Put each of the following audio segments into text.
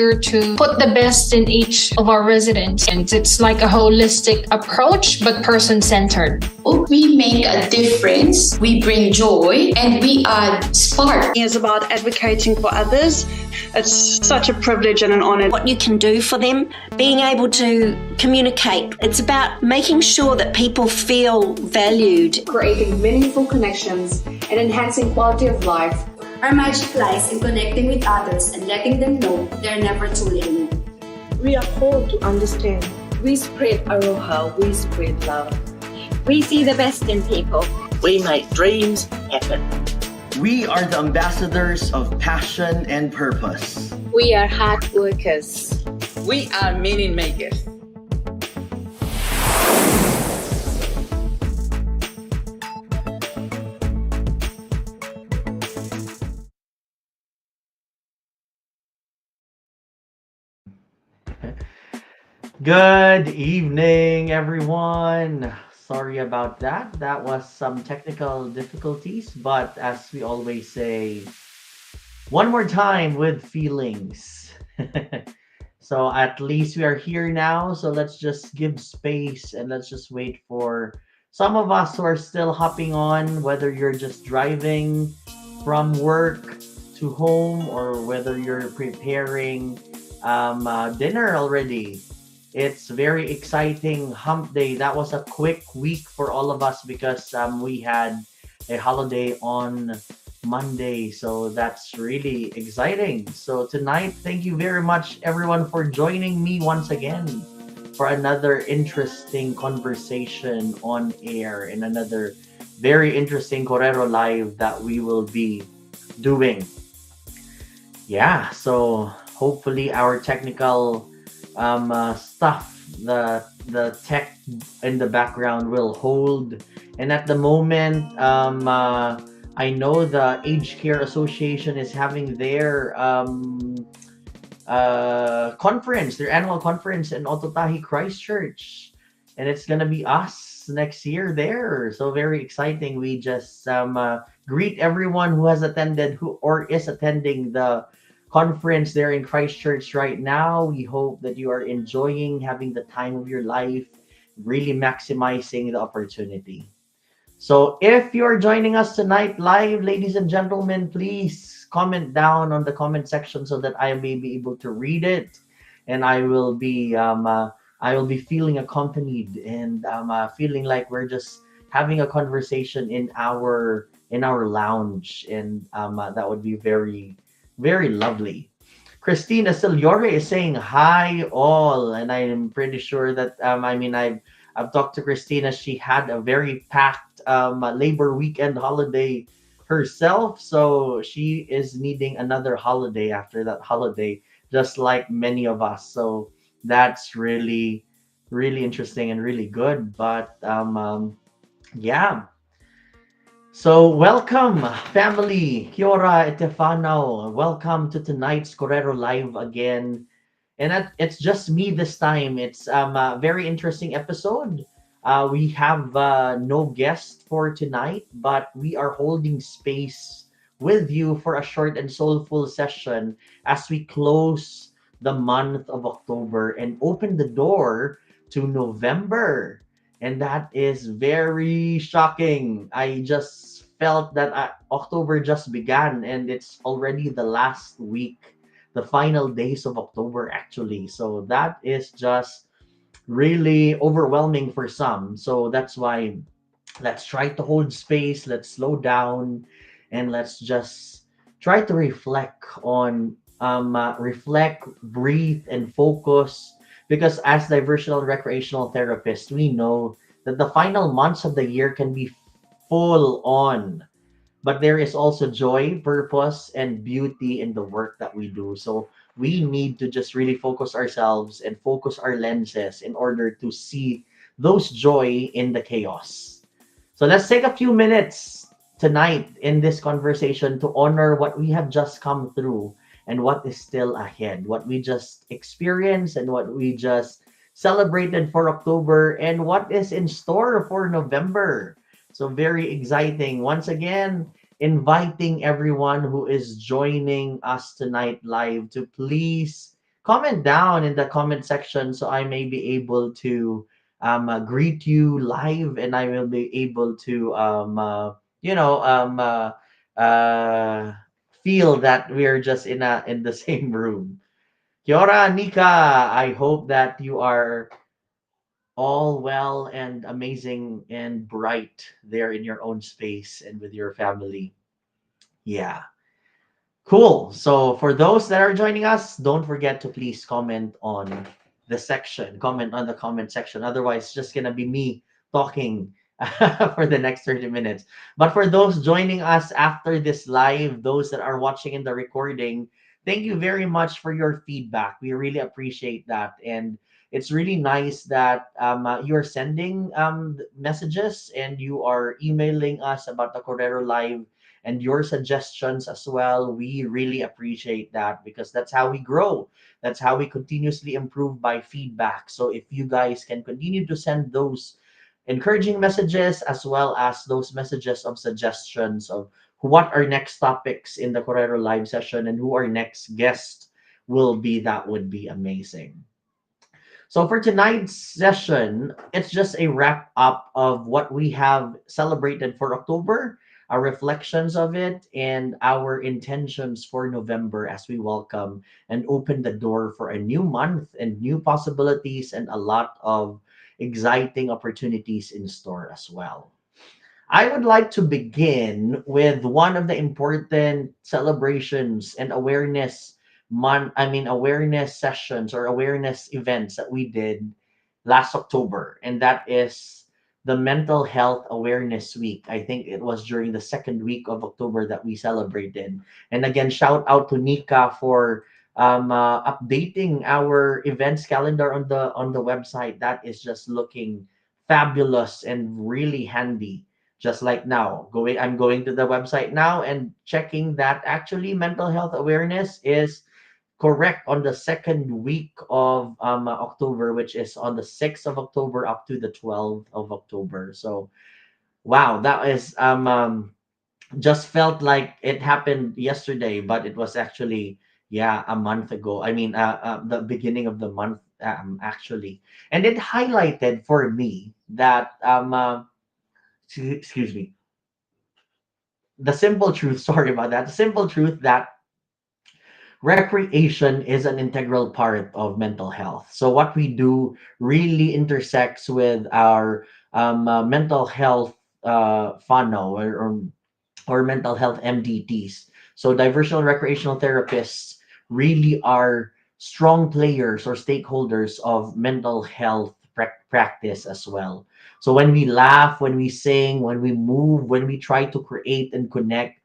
here to put the best in each of our residents. And it's like a holistic approach, but person-centered. We make a difference, we bring joy, and we add spark. It's about advocating for others. It's such a privilege and an honor. What you can do for them, being able to communicate. It's about making sure that people feel valued. Creating meaningful connections and enhancing quality of life. Our magic lies in connecting with others and letting them know they're never too late. We are called to understand. We spread Aroha, we spread love. We see the best in people. We make dreams happen. We are the ambassadors of passion and purpose. We are hard workers. We are meaning makers. Good evening, everyone. Sorry about that. That was some technical difficulties, but as we always say, one more time with feelings. So at least we are here now. So let's just give space and let's just wait for some of us who are still hopping on, whether you're just driving from work to home or whether you're preparing dinner already. It's very exciting hump day. That was a quick week for all of us because we had a holiday on Monday. So that's really exciting. So tonight, thank you very much everyone for joining me once again for another interesting conversation on air and another very interesting Korero live that we will be doing. Yeah, so hopefully our technical stuff, the tech in the background will hold. And at the moment, I know the Aged Care Association is having their conference, their annual conference in Ototahi Christchurch, and it's gonna be us next year there. So very exciting. We just greet everyone who has attended or is attending the conference there in Christchurch right now. We hope that you are enjoying having the time of your life, really maximizing the opportunity. So if you're joining us tonight live, ladies and gentlemen, please comment down on the comment section so that I may be able to read it, and I will be feeling accompanied and feeling like we're just having a conversation in our lounge, and that would be very, very lovely. Christina Siliore is saying hi all, and I'm pretty sure that I've talked to Christina. She had a very packed labor weekend holiday herself, so she is needing another holiday after that holiday, just like many of us. So that's really, really interesting and really good. But yeah. So welcome, family. Kia ora, Etefano. Welcome to tonight's Korero Live again. And it's just me this time. It's a very interesting episode. We have no guest for tonight, but we are holding space with you for a short and soulful session as we close the month of October and open the door to November. And that is very shocking. I just felt that October just began and it's already the last week, the final days of October actually. So that is just really overwhelming for some. So that's why let's try to hold space, let's slow down, and let's just try to reflect on reflect, breathe, and focus. Because as diversional recreational therapists, we know that the final months of the year can be full on, but there is also joy, purpose, and beauty in the work that we do. So we need to just really focus ourselves and focus our lenses in order to see those joy in the chaos. So let's take a few minutes tonight in this conversation to honor what we have just come through and what is still ahead, what we just experienced and what we just celebrated for October and what is in store for November. So very exciting. Once again, inviting everyone who is joining us tonight live to please comment down in the comment section so I may be able to greet you live, and I will be able to you know uh, feel that we're just in the same room. Kia ora, Nika. I hope that you are all well and amazing and bright there in your own space and with your family. Yeah. Cool. So for those that are joining us, don't forget to please comment on the section. Comment on the comment section. Otherwise, it's just gonna be me talking for the next 30 minutes. But for those joining us after this live, those that are watching in the recording, thank you very much for your feedback. We really appreciate that. And it's really nice that you're sending messages and you are emailing us about the Korero Live and your suggestions as well. We really appreciate that because that's how we grow. That's how we continuously improve by feedback. So if you guys can continue to send those encouraging messages as well as those messages of suggestions of what our next topics in the Correro live session and who our next guest will be, that would be amazing. So for tonight's session, it's just a wrap up of what we have celebrated for October, our reflections of it, and our intentions for November as we welcome and open the door for a new month and new possibilities and a lot of exciting opportunities in store as well. I would like to begin with one of the important celebrations and awareness sessions or awareness events that we did last October, and that is the Mental Health Awareness Week. I think it was during the second week of October that we celebrated. And again, shout out to Nika for updating our events calendar on the website. That is just looking fabulous and really handy. Just like now, I'm going to the website now and checking that actually mental health awareness is correct on the second week of October, which is on the 6th of October up to the 12th of October. So wow, that is just felt like it happened yesterday, but it was actually, yeah, a month ago. I mean, the beginning of the month, actually. And it highlighted for me that excuse me, the simple truth, sorry about that, the simple truth that recreation is an integral part of mental health. So what we do really intersects with our mental health funnel or mental health MDTs. So diversional recreational therapists really are strong players or stakeholders of mental health practice as well. So when we laugh, when we sing, when we move, when we try to create and connect,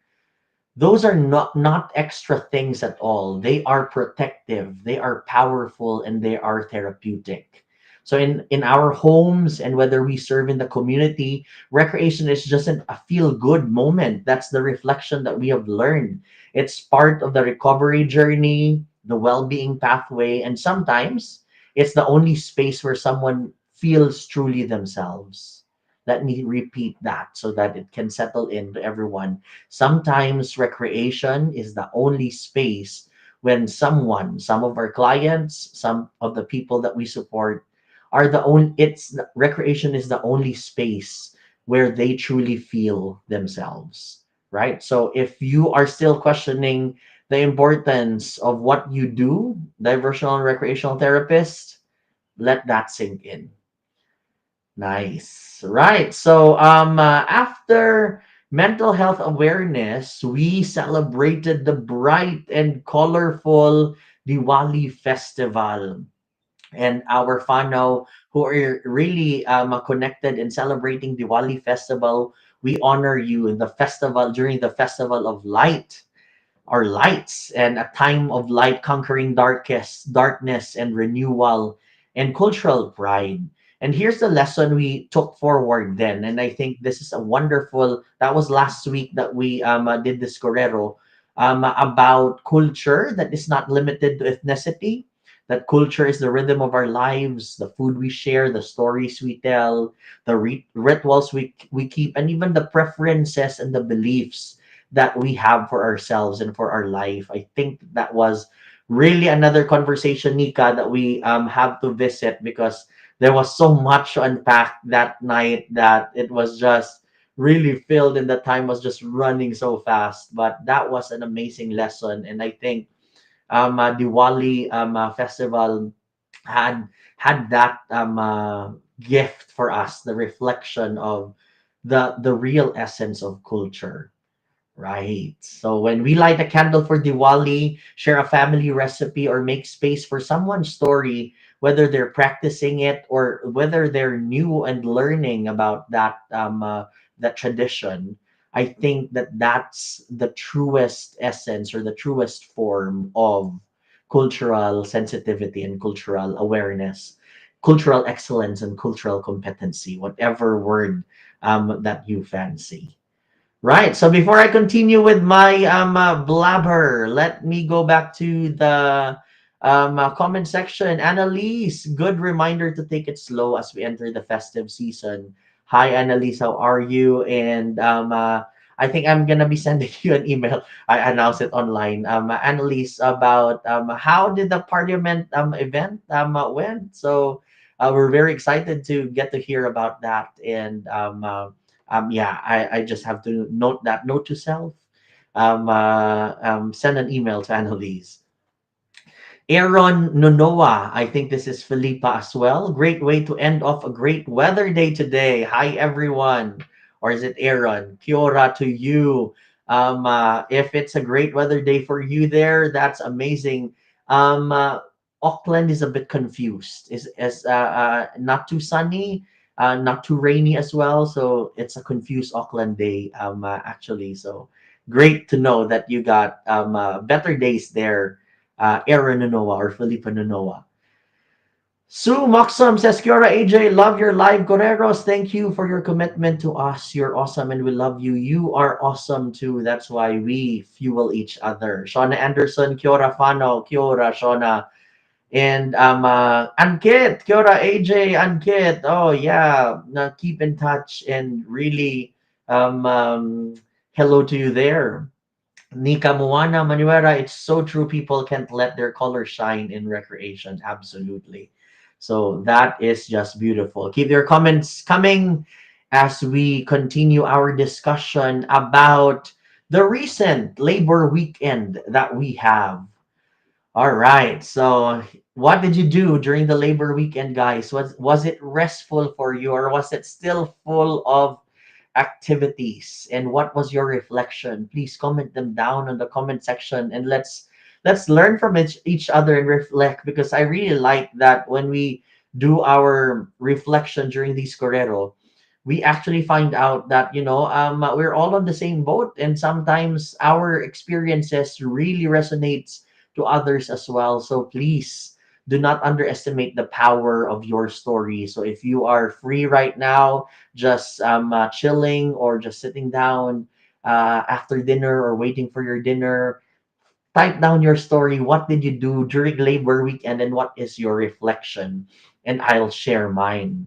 those are not extra things at all. They are protective, they are powerful, and they are therapeutic. So in our homes and whether we serve in the community, recreation is just a feel good moment. That's the reflection that we have learned. It's part of the recovery journey, the well-being pathway, and sometimes it's the only space where someone feels truly themselves. Let me repeat that so that it can settle into everyone. Sometimes recreation is the only space when some of our clients, some of the people that we support are the only, recreation is the only space where they truly feel themselves, right? So if you are still questioning the importance of what you do, diversional and recreational therapist, let that sink in. Nice. Right. So after mental health awareness, we celebrated the bright and colorful Diwali festival. And our whānau who are really connected in celebrating Diwali festival, we honor you in the festival during the festival of light, our lights, and a time of light conquering darkness and renewal and cultural pride. And here's the lesson we took forward then. And I think this is a wonderful, that was last week that we did this Corero about culture that is not limited to ethnicity, that culture is the rhythm of our lives, the food we share, the stories we tell, the rituals we keep, and even the preferences and the beliefs that we have for ourselves and for our life. I think that was really another conversation, Nika, that we have to visit because there was so much to unpack that night that it was just really filled and the time was just running so fast. But that was an amazing lesson. And I think Diwali festival had that gift for us, the reflection of the real essence of culture. Right. So when we light a candle for Diwali, share a family recipe, or make space for someone's story, whether they're practicing it or whether they're new and learning about that tradition, I think that that's the truest essence or the truest form of cultural sensitivity and cultural awareness, cultural excellence and cultural competency, whatever word that you fancy. Right. So before I continue with my blabber, let me go back to the comment section. Annalise, good reminder to take it slow as we enter the festive season. Hi, Annalise. How are you? And I think I'm gonna be sending you an email. I announced it online. Annalise, about how did the Parliament event went? So we're very excited to get to hear about that. And yeah, I just have to note to self. Send an email to Annalise. Aaron Nonoa, I think this is Felipa as well. Great way to end off a great weather day today. Hi, everyone. Or is it Aaron? Kia ora to you. If it's a great weather day for you there, that's amazing. Auckland is a bit confused. Is not too sunny, not too rainy as well. So it's a confused Auckland day, actually. So great to know that you got better days there, Aaron Nonoa or Felipe Nonoa. Sue Moxum says, Kiora AJ, love your live Koreros. Thank you for your commitment to us. You're awesome and we love you. You are awesome too. That's why we fuel each other. Shauna Anderson, Kiora Fano, Kiora Shauna. And Ankit, Kiora AJ, Ankit. Oh yeah, keep in touch and really hello to you there. Nika Moana Manuera, it's so true. People can't let their color shine in recreation. Absolutely. So that is just beautiful. Keep your comments coming as we continue our discussion about the recent labor weekend that we have. All right. So what did you do during the labor weekend, guys? Was it restful for you or was it still full of activities? And what was your reflection? Please comment them down in the comment section and let's learn from each other and reflect, because I really like that when we do our reflection during these Korero, we actually find out that we're all on the same boat, and sometimes our experiences really resonates to others as well. So please do not underestimate the power of your story. So if you are free right now, just chilling or just sitting down after dinner or waiting for your dinner, type down your story. What did you do during labor weekend and what is your reflection? And I'll share mine.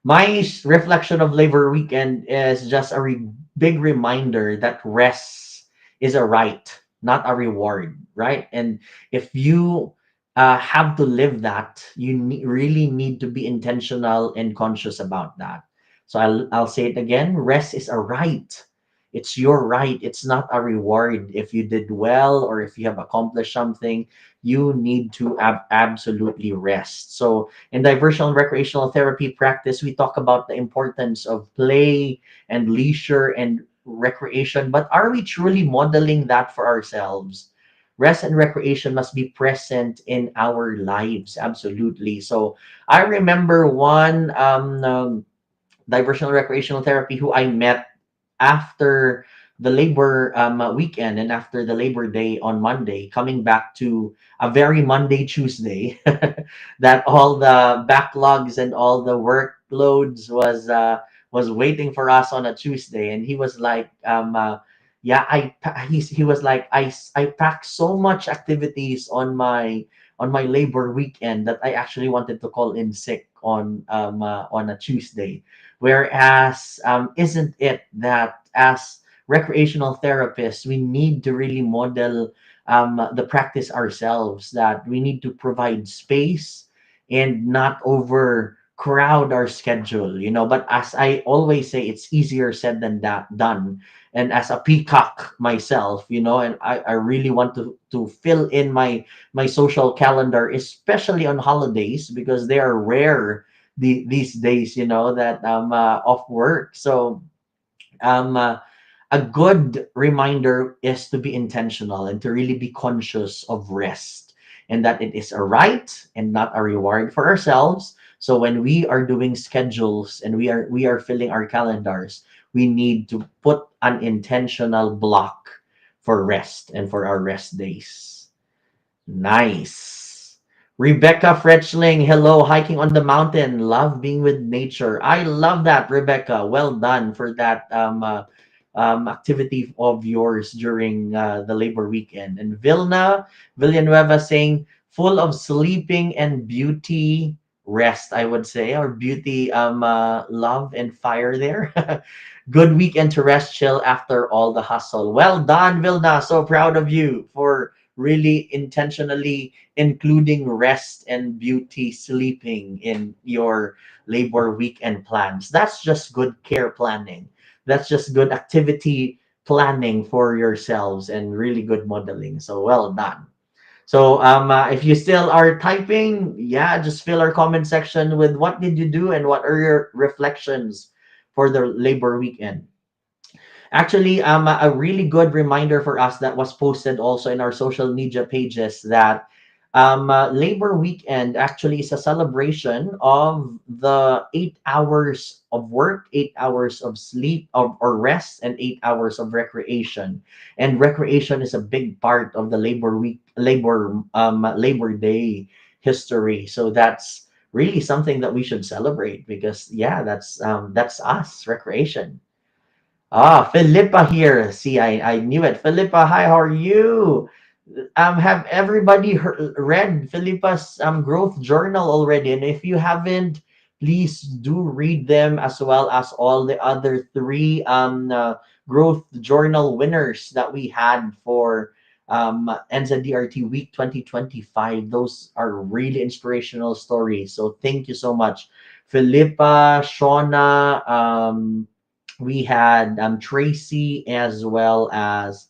My reflection of labor weekend is just a big reminder that rest is a right, not a reward, right? And if you have to live that, you really need to be intentional and conscious about that. So I'll say it again: rest is a right. It's your right. It's not a reward. If you did well or if you have accomplished something, you need to absolutely rest. So in diversion and recreational therapy practice, we talk about the importance of play and leisure and recreation. But are we truly modeling that for ourselves? Rest and recreation must be present in our lives. Absolutely. So I remember one diversional recreational therapy who I met after the labor weekend and after the labor day on Monday, coming back to a very Monday Tuesday, that all the backlogs and all the workloads was waiting for us on a Tuesday, and he was like, yeah, he was like, I packed so much activities on my labor weekend that I actually wanted to call in sick on a Tuesday. Whereas, isn't it that as recreational therapists, we need to really model the practice ourselves, that we need to provide space and not overcrowd our schedule, you know. But as I always say, it's easier said than that done. And as a peacock myself, you know, and I really want to fill in my social calendar, especially on holidays, because they are rare these days, you know, that I'm off work. So um, uh, a good reminder is to be intentional and to really be conscious of rest, and that it is a right and not a reward for ourselves. So when we are doing schedules and we are filling our calendars, we need to put an intentional block for rest and for our rest days. Nice. Rebecca Fretchling, hello, hiking on the mountain. Love being with nature. I love that, Rebecca. Well done for that activity of yours during the labor weekend. And Villanueva saying, full of sleeping and beauty rest, I would say, or beauty, love and fire there. Good weekend to rest, chill after all the hustle. Well done, Vilna. So proud of you for really intentionally including rest and beauty sleeping in your labor weekend plans. That's just good care planning. That's just good activity planning for yourselves and really good modeling. So well done. So if you still are typing, yeah, just fill our comment section with what did you do and what are your reflections for the labor weekend. Actually, a really good reminder for us that was posted also in our social media pages, that Labor Weekend actually is a celebration of the 8 hours of work, 8 hours of sleep or rest, and 8 hours of recreation. And recreation is a big part of the Labor Day history. So that's really something that we should celebrate, because yeah, that's us, recreation. Ah, Philippa here. See, I knew it. Philippa, hi, how are you? Have everybody read Philippa's growth journal already? And if you haven't, please do read them, as well as all the other three growth journal winners that we had for NZDRT Week 2025. Those are really inspirational stories. So thank you so much, Philippa, Shauna. We had Tracy, as well as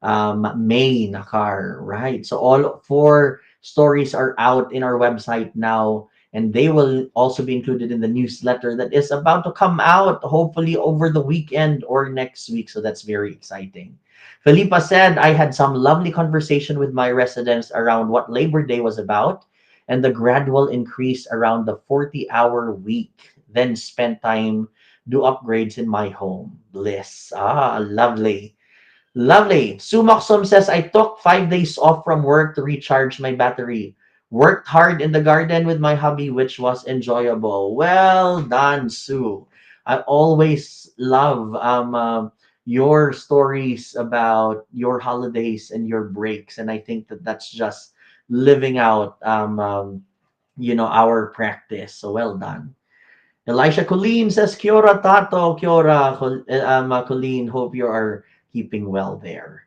May Nakar, right? So all four stories are out in our website now, and they will also be included in the newsletter that is about to come out, hopefully over the weekend or next week. So that's very exciting. Felipa said, I had some lovely conversation with my residents around what Labor Day was about and the gradual increase around the 40-hour week. Then spent time do upgrades in my home. Bliss. Ah, lovely. Lovely. Sumaksom says, I took 5 days off from work to recharge my battery. Worked hard in the garden with my hubby, which was enjoyable. Well done, Sue. I always love your stories about your holidays and your breaks. And I think that that's just living out, our practice. So well done. Elisha Colleen says, Kia ora, Tato. Kia ora, Colleen. Hope you are keeping well there.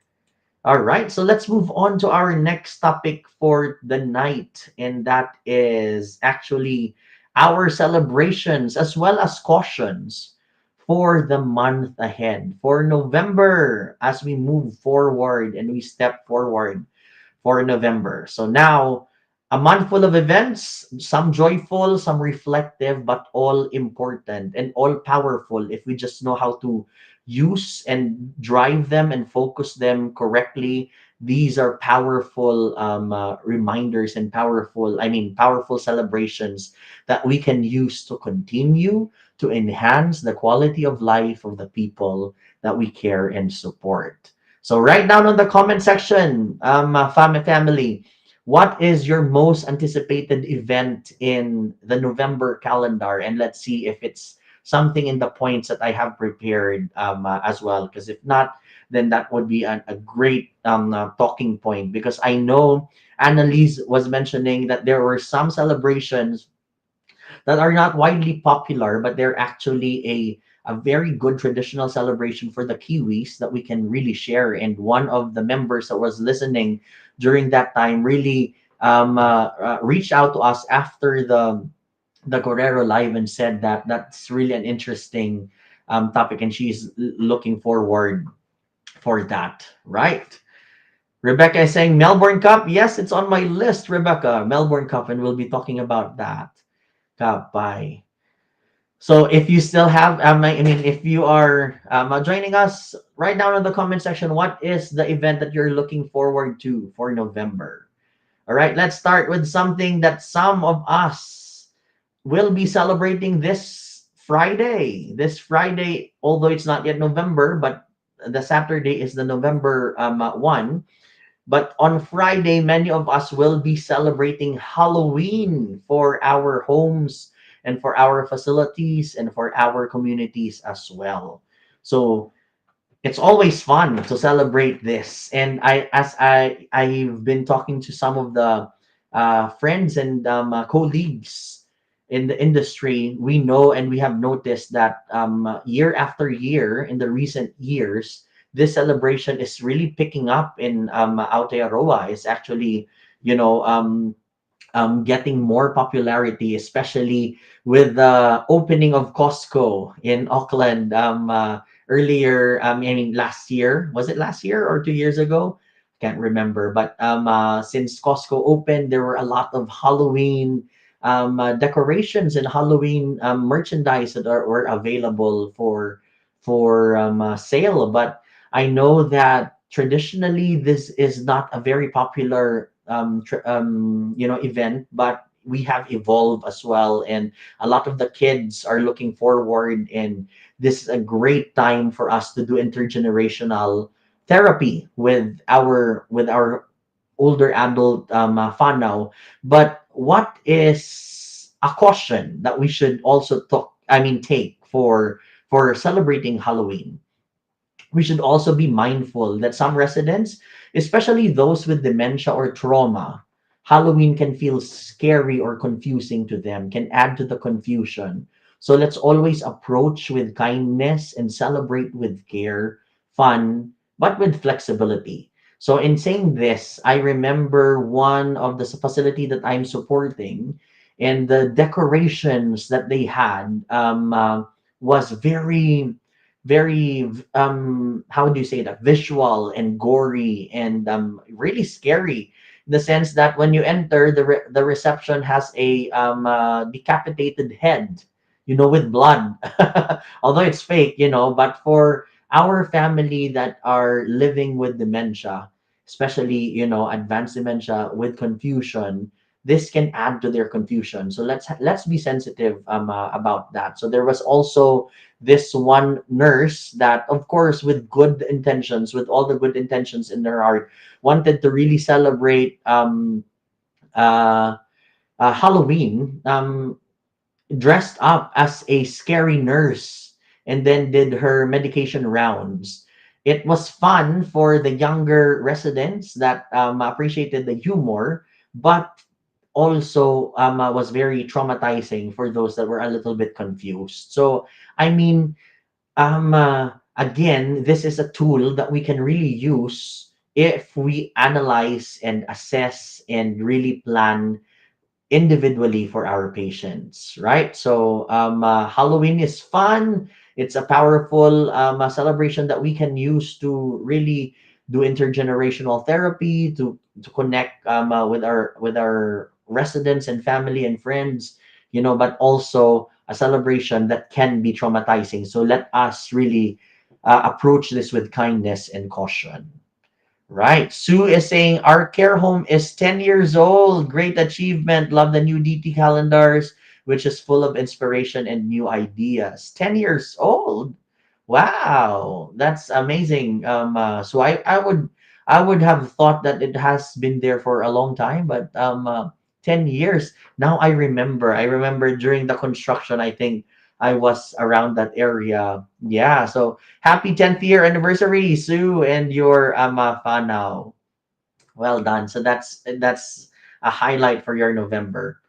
All right, so let's move on to our next topic for the night, and that is actually our celebrations as well as cautions for the month ahead, for November, as we move forward and we step forward for November. So now, a month full of events, some joyful, some reflective, but all important and all powerful if we just know how to use and drive them and focus them correctly. These are powerful reminders and powerful celebrations that we can use to continue to enhance the quality of life of the people that we care and support. So write down on the comment section, family, what is your most anticipated event in the November calendar? And let's see if it's something in the points that I have prepared as well. Because if not, then that would be a great talking point. Because I know Annalise was mentioning that there were some celebrations that are not widely popular, but they're actually a very good traditional celebration for the Kiwis that we can really share. And one of the members that was listening during that time really reached out to us after the Korero live and said that that's really an interesting topic, and she's looking forward for that. Right. Rebecca is saying Melbourne Cup. Yes, it's on my list, Rebecca. Melbourne Cup, and we'll be talking about that. Cup by. So if you still have, I mean, if you are joining us right now in the comment section, what is the event that you're looking forward to for November? All right, let's start with something that some of us will be celebrating this Friday. This Friday, although it's not yet November, but the Saturday is the November 1. But on Friday, many of us will be celebrating Halloween for our homes and for our facilities and for our communities as well. So it's always fun to celebrate this. And I've been talking to some of the friends and colleagues in the industry, we know and we have noticed that year after year in the recent years, this celebration is really picking up in Aotearoa. It's actually, you know, getting more popularity, especially with the opening of Costco in Auckland earlier. I mean, last year, was it last year or 2 years ago? Can't remember. But since Costco opened, there were a lot of Halloween decorations and Halloween merchandise that were available for sale. But I know that traditionally this is not a very popular event, but we have evolved as well, and a lot of the kids are looking forward, and this is a great time for us to do intergenerational therapy with our older adult whānau. But what is a caution that we should also take for celebrating Halloween? We should also be mindful that some residents, especially those with dementia or trauma, Halloween can feel scary or confusing to them, can add to the confusion. So let's always approach with kindness and celebrate with care, fun, but with flexibility. So in saying this, I remember one of the facility that I'm supporting, and the decorations that they had was very how do you say that, visual and gory and really scary, in the sense that when you enter the reception has a decapitated head, with blood. Although it's fake, but for our family that are living with dementia, especially advanced dementia with confusion, this can add to their confusion. So let's be sensitive about that. So there was also this one nurse that, of course, with good intentions, with all the good intentions in their heart, wanted to really celebrate uh, Halloween, dressed up as a scary nurse, and then did her medication rounds. It was fun for the younger residents that appreciated the humor, but also was very traumatizing for those that were a little bit confused. So, I mean, again, this is a tool that we can really use if we analyze and assess and really plan individually for our patients, right? So Halloween is fun. It's a powerful celebration that we can use to really do intergenerational therapy, to connect with our residents and family and friends, but also a celebration that can be traumatizing. So let us really approach this with kindness and caution. Right. Sue is saying our care home is 10 years old. Great achievement. Love the new DT calendars, which is full of inspiration and new ideas. 10 years old. Wow. That's amazing. So I would have thought that it has been there for a long time, but 10 years. Now I remember during the construction, I think I was around that area. Yeah. So happy 10th year anniversary, Sue, and your whānau. Well done. So that's a highlight for your November.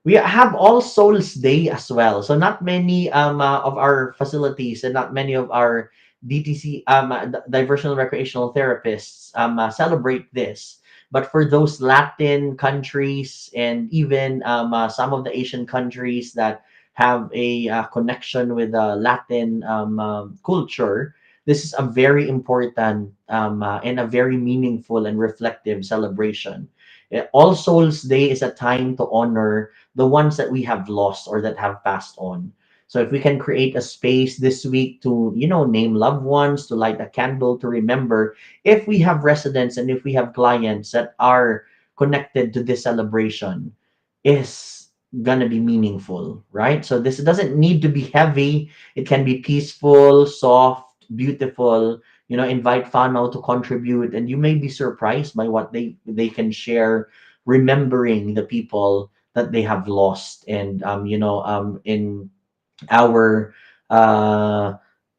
We have All Souls Day as well. So not many of our facilities and not many of our DTC diversional recreational therapists celebrate this. But for those Latin countries and even some of the Asian countries that have a connection with Latin culture, this is a very important and a very meaningful and reflective celebration. All Souls Day is a time to honor the ones that we have lost or that have passed on. So if we can create a space this week to, name loved ones, to light a candle, to remember, if we have residents and if we have clients that are connected to this celebration, is gonna be meaningful, right? So this doesn't need to be heavy. It can be peaceful, soft, beautiful. Invite Fano to contribute, and you may be surprised by what they can share, remembering the people that they have lost. And in our uh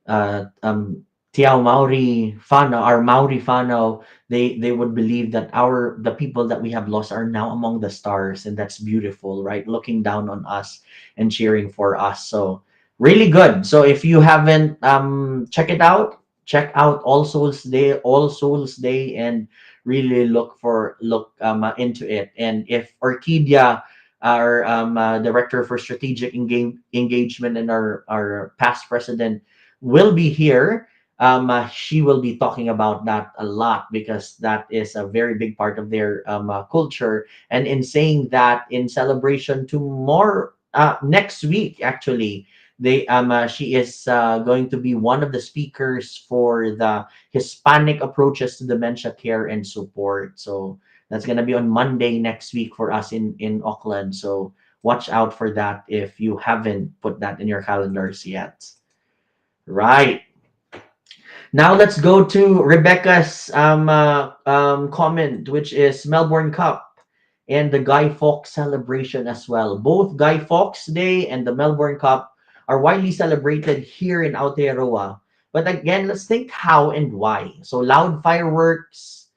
Tiao Maori Fano, our Maori Fano, they would believe that the people that we have lost are now among the stars, and that's beautiful, right? Looking down on us and cheering for us. So really good. So if you haven't check out All Souls Day, and really look into it. And if Orchidia, our director for strategic engagement, and our past president will be here, she will be talking about that a lot, because that is a very big part of their culture. And in saying that, in celebration tomorrow, next week actually, she is going to be one of the speakers for the Hispanic approaches to dementia care and support. So that's going to be on Monday next week for us in Auckland. So watch out for that if you haven't put that in your calendars yet. Right. Now let's go to Rebecca's comment, which is Melbourne Cup and the Guy Fawkes celebration as well. Both Guy Fawkes Day and the Melbourne Cup are widely celebrated here in Aotearoa. But again, let's think how and why. So loud fireworks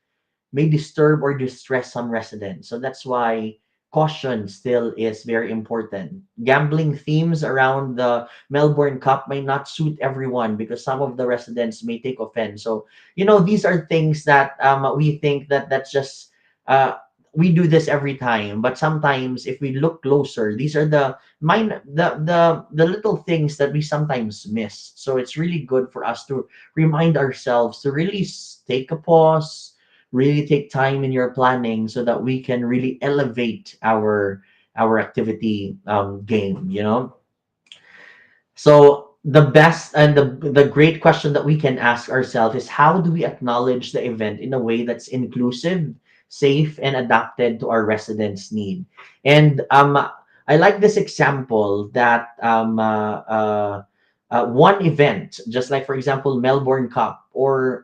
may disturb or distress some residents. So that's why caution still is very important. Gambling themes around the Melbourne Cup may not suit everyone, because some of the residents may take offense. So, these are things that we think that that's just, we do this every time. But sometimes if we look closer, these are the little things that we sometimes miss. So it's really good for us to remind ourselves to really take a pause, really take time in your planning, so that we can really elevate our activity game. So the best and the great question that we can ask ourselves is, how do we acknowledge the event in a way that's inclusive, safe, and adapted to our residents' need? And I like this example that one event, just like for example Melbourne Cup or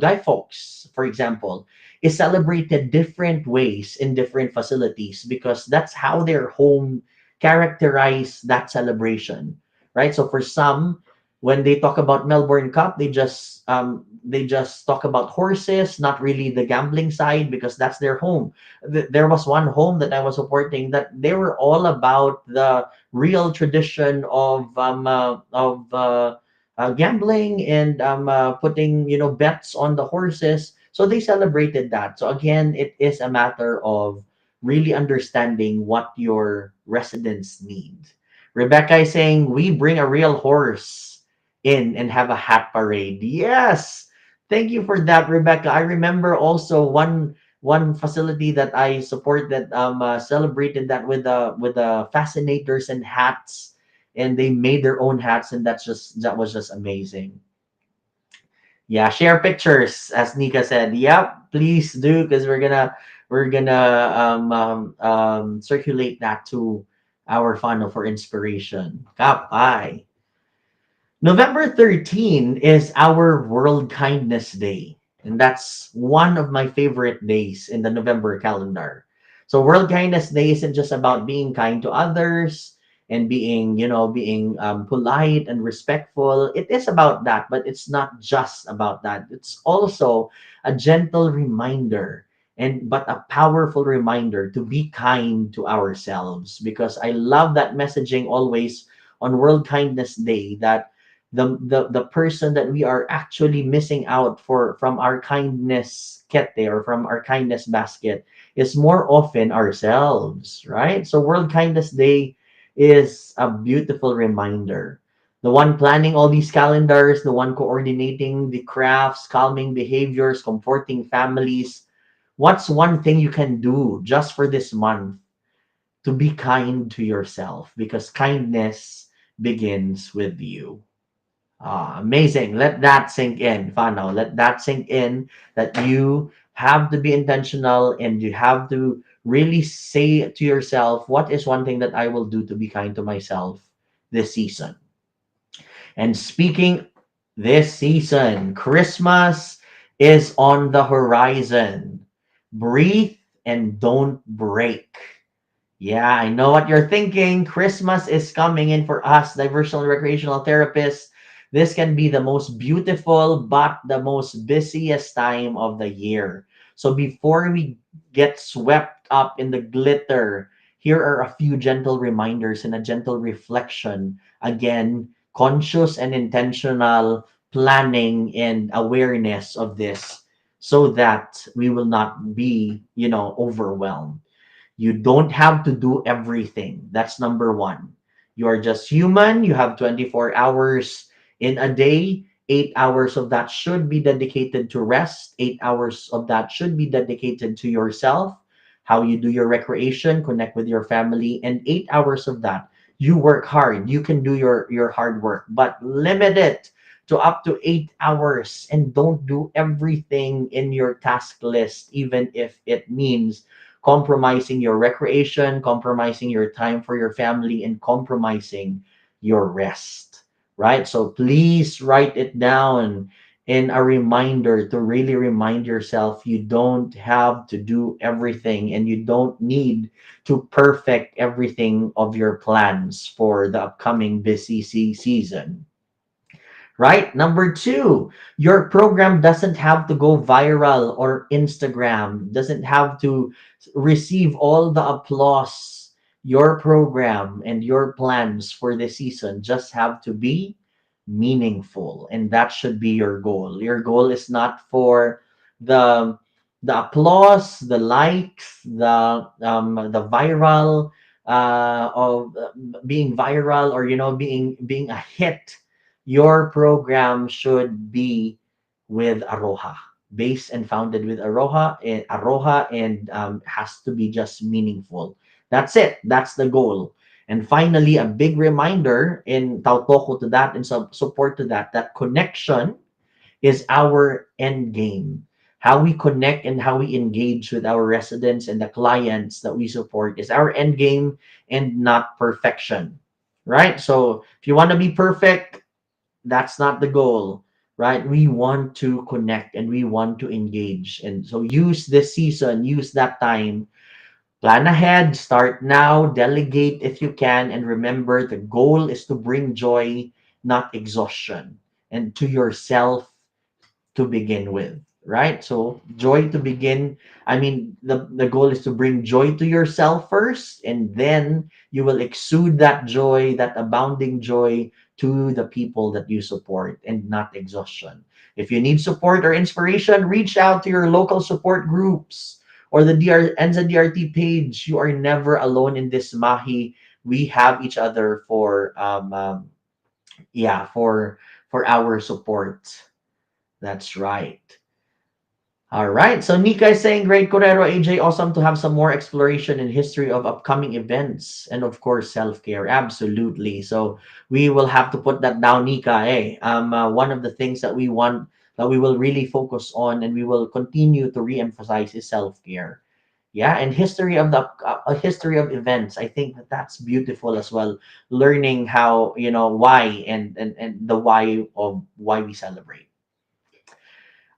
Guy Fawkes, for example, is celebrated different ways in different facilities, because that's how their home characterize that celebration, right? So for some, when they talk about Melbourne Cup, they just talk about horses, not really the gambling side, because that's their home. There was one home that I was supporting that they were all about the real tradition of gambling and putting bets on the horses. So they celebrated that. So again, it is a matter of really understanding what your residents need. Rebecca is saying we bring a real horse in and have a hat parade. Yes, thank you for that, Rebecca. I remember also one facility that I support that celebrated that with the fascinators and hats, and they made their own hats, and that was just amazing. Yeah, share pictures, as Nika said. Yep, please do, because we're gonna circulate that to our funnel for inspiration. Kapay. November 13 is our World Kindness Day, and that's one of my favorite days in the November calendar. So World Kindness Day isn't just about being kind to others and being polite and respectful. It is about that, but it's not just about that. It's also a gentle reminder and but a powerful reminder to be kind to ourselves, because I love that messaging always on World Kindness Day, that the person that we are actually missing out for from our kindness kete, or from our kindness basket, is more often ourselves, right? So World Kindness Day is a beautiful reminder. The one planning all these calendars, the one coordinating the crafts, calming behaviors, comforting families. What's one thing you can do just for this month to be kind to yourself? Because kindness begins with you. Ah, amazing. Let that sink in, Fano. Let that sink in, that you have to be intentional and you have to really say to yourself, what is one thing that I will do to be kind to myself this season? And speaking this season, Christmas is on the horizon. Breathe and don't break. Yeah, I know what you're thinking. Christmas is coming in for us, diversional recreational therapists. This can be the most beautiful but the most busiest time of the year. So before we get swept up in the glitter, here are a few gentle reminders and a gentle reflection. Again, conscious and intentional planning and awareness of this, so that we will not be, overwhelmed. You don't have to do everything. That's number one. You are just human. You have 24 hours in a day. 8 hours of that should be dedicated to rest. 8 hours of that should be dedicated to yourself, how you do your recreation, connect with your family. And 8 hours of that, you work hard. You can do your hard work, but limit it to up to 8 hours, and don't do everything in your task list, even if it means compromising your recreation, compromising your time for your family, and compromising your rest, right? So please write it down in a reminder to really remind yourself you don't have to do everything, and you don't need to perfect everything of your plans for the upcoming busy season. Right? Number two, your program doesn't have to go viral or Instagram, doesn't have to receive all the applause. Your program and your plans for the season just have to be meaningful. And that should be your goal. Your goal is not for the applause, the likes, the viral of being viral, or being a hit. Your program should be with Aroha, based and founded with Aroha, and has to be just meaningful. That's it. That's the goal. And finally, a big reminder in tautoko to that and support to that, that connection is our end game. How we connect and how we engage with our residents and the clients that we support is our end game, and not perfection. Right? So if you want to be perfect, that's not the goal, right? We want to connect and we want to engage. And so use this season, use that time, plan ahead, start now, delegate if you can, and remember the goal is to bring joy, not exhaustion, and to yourself to begin with, right? So joy to begin. I mean, the goal is to bring joy to yourself first, and then you will exude that joy, that abounding joy, to the people that you support, and not exhaustion. If you need support or inspiration, reach out to your local support groups or the NZDRT page. You are never alone in this, Mahi. We have each other for yeah, for our support. That's right. All right. So Nika is saying, great, Korero, AJ, awesome to have some more exploration and history of upcoming events. And of course, self-care. Absolutely. So we will have to put that down, Nika. One of the things that we want, that we will really focus on and we will continue to re-emphasize, is self-care. Yeah, and history of the a history of events. I think that that's beautiful as well. Learning how, why, and the why of why we celebrate.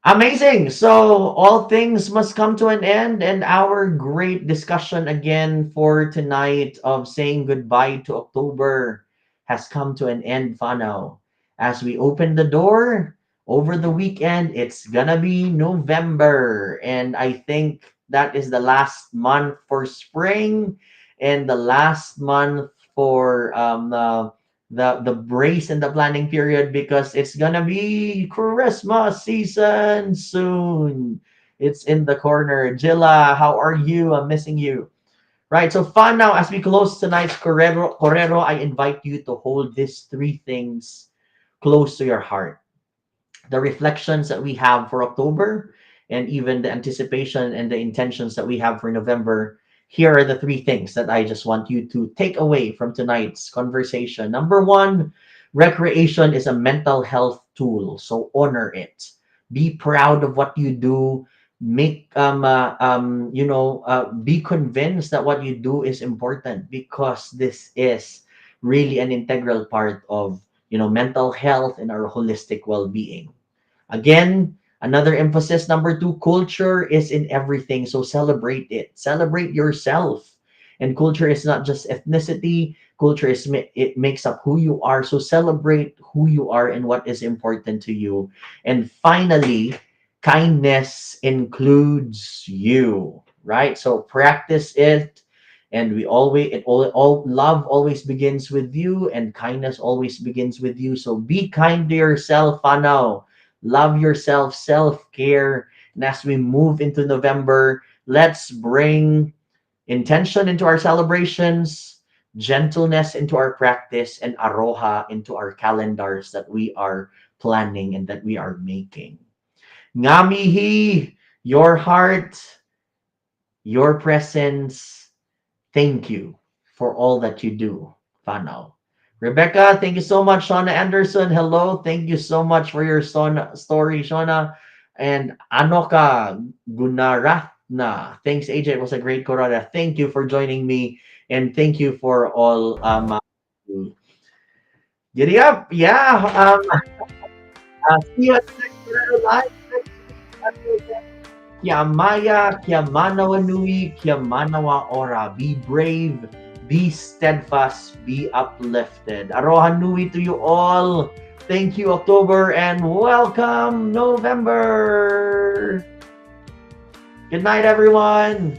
Amazing. So all things must come to an end, and our great discussion again for tonight of saying goodbye to October has come to an end, Fano. As we open the door over the weekend, it's gonna be November, and I think that is the last month for spring and the last month for the brace and the planning period, because it's gonna be Christmas season soon. It's in the corner. Jilla, how are you? I'm missing you. Right. So fun now as we close tonight's Korero, I invite you to hold these three things close to your heart. The reflections that we have for October, and even the anticipation and the intentions that we have for November. Here are the three things that I just want you to take away from tonight's conversation. Number one, recreation is a mental health tool, so honor it. Be proud of what you do. Make be convinced that what you do is important, because this is really an integral part of mental health and our holistic well-being. Again, another emphasis, number two, culture is in everything. So celebrate it. Celebrate yourself. And culture is not just ethnicity. Culture it makes up who you are. So celebrate who you are and what is important to you. And finally, kindness includes you, right? So practice it. And we always all love always begins with you, and kindness always begins with you. So be kind to yourself, Ano. Love yourself, self-care. And as we move into November, let's bring intention into our celebrations, gentleness into our practice, and aroha into our calendars that we are planning and that we are making. Ngamihi, your heart, your presence. Thank you for all that you do, Fano. Rebecca, thank you so much. Shauna Anderson, hello. Thank you so much for your story, Shauna. And Anoka Gunaratna. Thanks, AJ. It was a great Corona. Thank you for joining me. And thank you for all. Giddy up. Yeah. See you at the next Corona Live. Kia maya, kia manawa nui, kia manawa ora. Be brave, be steadfast, be uplifted. Aroha nui to you all. Thank you, October, and welcome, November. Good night, everyone.